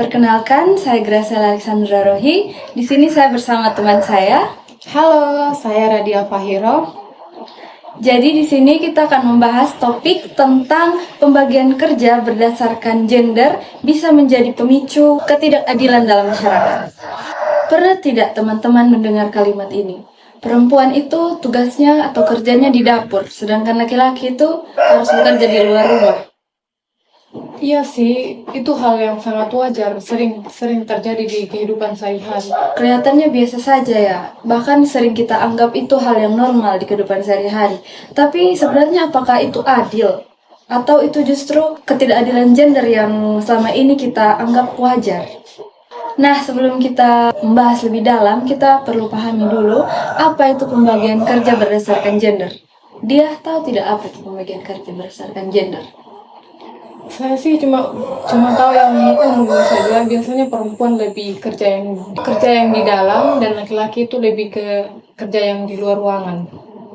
Perkenalkan, saya Graciela Alexandra Rohi. Di sini saya bersama teman saya. Halo, saya Radia Fahiro. Jadi di sini kita akan membahas topik tentang pembagian kerja berdasarkan gender bisa menjadi pemicu ketidakadilan dalam masyarakat. Pernah tidak teman-teman mendengar kalimat ini? Perempuan itu tugasnya atau kerjanya di dapur, sedangkan laki-laki itu harus bekerja di luar rumah. Iya sih, itu hal yang sangat wajar, sering terjadi di kehidupan sehari-hari. Kelihatannya biasa saja ya, bahkan sering kita anggap itu hal yang normal di kehidupan sehari-hari. Tapi sebenarnya apakah itu adil? Atau itu justru ketidakadilan gender yang selama ini kita anggap wajar? Nah, sebelum kita membahas lebih dalam, kita perlu pahami dulu apa itu pembagian kerja berdasarkan gender. Dia tahu tidak apa itu pembagian kerja berdasarkan gender? Saya sih cuma tahu yang umum saja. Biasanya perempuan lebih kerja yang di dalam dan laki-laki itu lebih ke kerja yang di luar ruangan.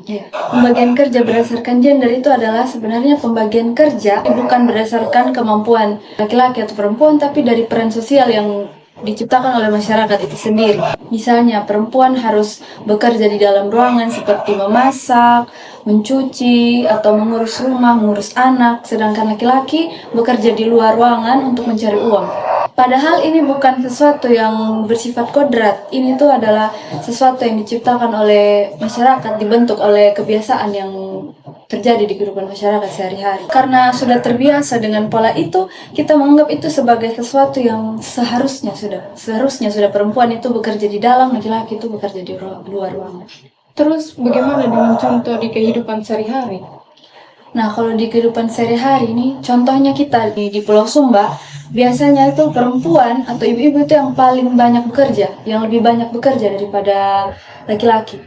Ya. Pembagian kerja berdasarkan gender itu adalah sebenarnya pembagian kerja bukan berdasarkan kemampuan laki-laki atau perempuan, tapi dari peran sosial yang diciptakan oleh masyarakat itu sendiri. Misalnya perempuan harus bekerja di dalam ruangan seperti memasak, mencuci, atau mengurus rumah, mengurus anak, sedangkan laki-laki bekerja di luar ruangan untuk mencari uang. Padahal ini bukan sesuatu yang bersifat kodrat. Ini tuh adalah sesuatu yang diciptakan oleh masyarakat, dibentuk oleh kebiasaan yang terjadi di kehidupan masyarakat sehari-hari. Karena sudah terbiasa dengan pola itu, kita menganggap itu sebagai sesuatu yang seharusnya sudah perempuan itu bekerja di dalam, laki-laki itu bekerja di luar ruangan. Terus bagaimana dengan contoh di kehidupan sehari-hari? Nah, kalau di kehidupan sehari-hari ini, contohnya kita di Pulau Sumba, biasanya itu perempuan atau ibu-ibu itu yang paling banyak bekerja, yang lebih banyak bekerja daripada laki-laki.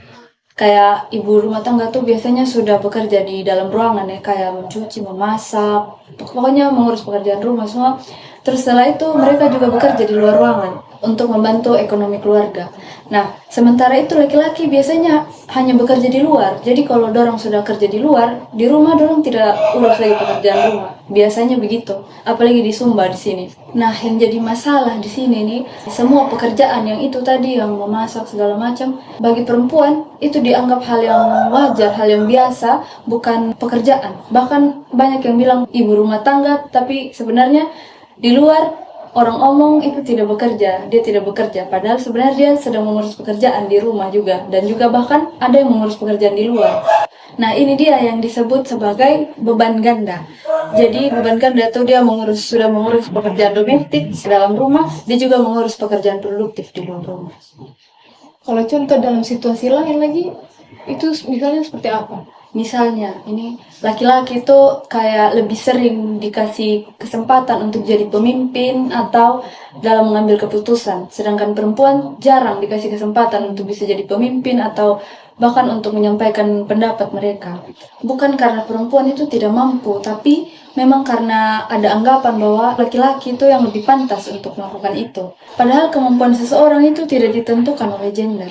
Kayak ibu rumah tangga tuh biasanya sudah bekerja di dalam ruangan ya, kayak mencuci, memasak, pokoknya mengurus pekerjaan rumah semua. Terus setelah itu mereka juga bekerja di luar ruangan untuk membantu ekonomi keluarga. Nah, sementara itu laki-laki biasanya hanya bekerja di luar. Jadi kalau dorong sudah kerja di luar, di rumah dorong tidak urus lagi pekerjaan rumah. Biasanya begitu, apalagi di Sumba di sini. Nah, yang jadi masalah di sini nih, semua pekerjaan yang itu tadi yang memasak segala macam, bagi perempuan itu dianggap hal yang wajar, hal yang biasa, bukan pekerjaan. Bahkan banyak yang bilang ibu rumah tangga, tapi sebenarnya di luar orang omong itu tidak bekerja, dia tidak bekerja. Padahal sebenarnya dia sedang mengurus pekerjaan di rumah juga, dan juga bahkan ada yang mengurus pekerjaan di luar. Nah, ini dia yang disebut sebagai beban ganda. Jadi beban ganda itu dia sudah mengurus pekerjaan domestik di dalam rumah, dia juga mengurus pekerjaan produktif di luar rumah. Kalau contoh dalam situasi lain lagi, itu misalnya seperti apa? Misalnya, ini laki-laki itu kayak lebih sering dikasih kesempatan untuk jadi pemimpin atau dalam mengambil keputusan. Sedangkan perempuan jarang dikasih kesempatan untuk bisa jadi pemimpin atau bahkan untuk menyampaikan pendapat mereka. Bukan karena perempuan itu tidak mampu, tapi memang karena ada anggapan bahwa laki-laki itu yang lebih pantas untuk melakukan itu. Padahal kemampuan seseorang itu tidak ditentukan oleh gender.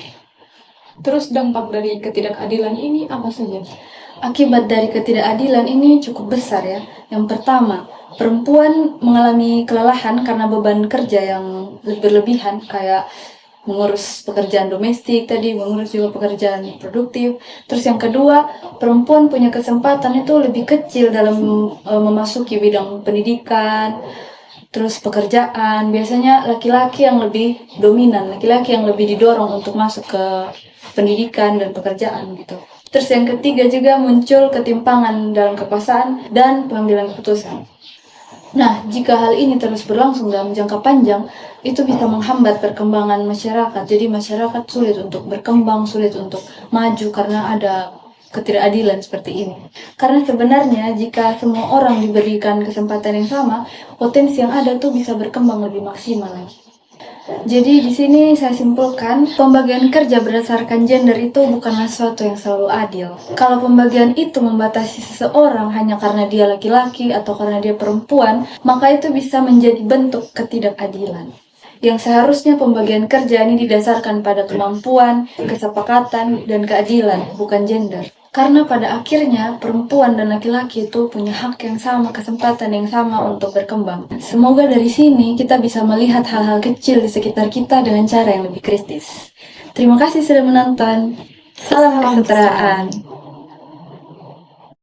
Terus dampak dari ketidakadilan ini apa saja? Akibat dari ketidakadilan ini cukup besar ya. Yang pertama, perempuan mengalami kelelahan karena beban kerja yang berlebihan, kayak mengurus pekerjaan domestik tadi, mengurus juga pekerjaan produktif. Terus yang kedua, perempuan punya kesempatan itu lebih kecil dalam memasuki bidang pendidikan, terus pekerjaan. Biasanya laki-laki yang lebih dominan, laki-laki yang lebih didorong untuk masuk ke pendidikan dan pekerjaan gitu. Terus yang ketiga juga muncul ketimpangan dalam kekuasaan dan pengambilan keputusan. Nah, jika hal ini terus berlangsung dalam jangka panjang, itu bisa menghambat perkembangan masyarakat. Jadi masyarakat sulit untuk berkembang, sulit untuk maju karena ada ketidakadilan seperti ini. Karena sebenarnya jika semua orang diberikan kesempatan yang sama, potensi yang ada tuh bisa berkembang lebih maksimal lagi. Jadi di sini saya simpulkan pembagian kerja berdasarkan gender itu bukanlah sesuatu yang selalu adil. Kalau pembagian itu membatasi seseorang hanya karena dia laki-laki atau karena dia perempuan, maka itu bisa menjadi bentuk ketidakadilan. Yang seharusnya pembagian kerja ini didasarkan pada kemampuan, kesepakatan, dan keadilan, bukan gender. Karena pada akhirnya perempuan dan laki-laki itu punya hak yang sama, kesempatan yang sama untuk berkembang. Semoga dari sini kita bisa melihat hal-hal kecil di sekitar kita dengan cara yang lebih kritis. Terima kasih sudah menonton. Salam kesetaraan.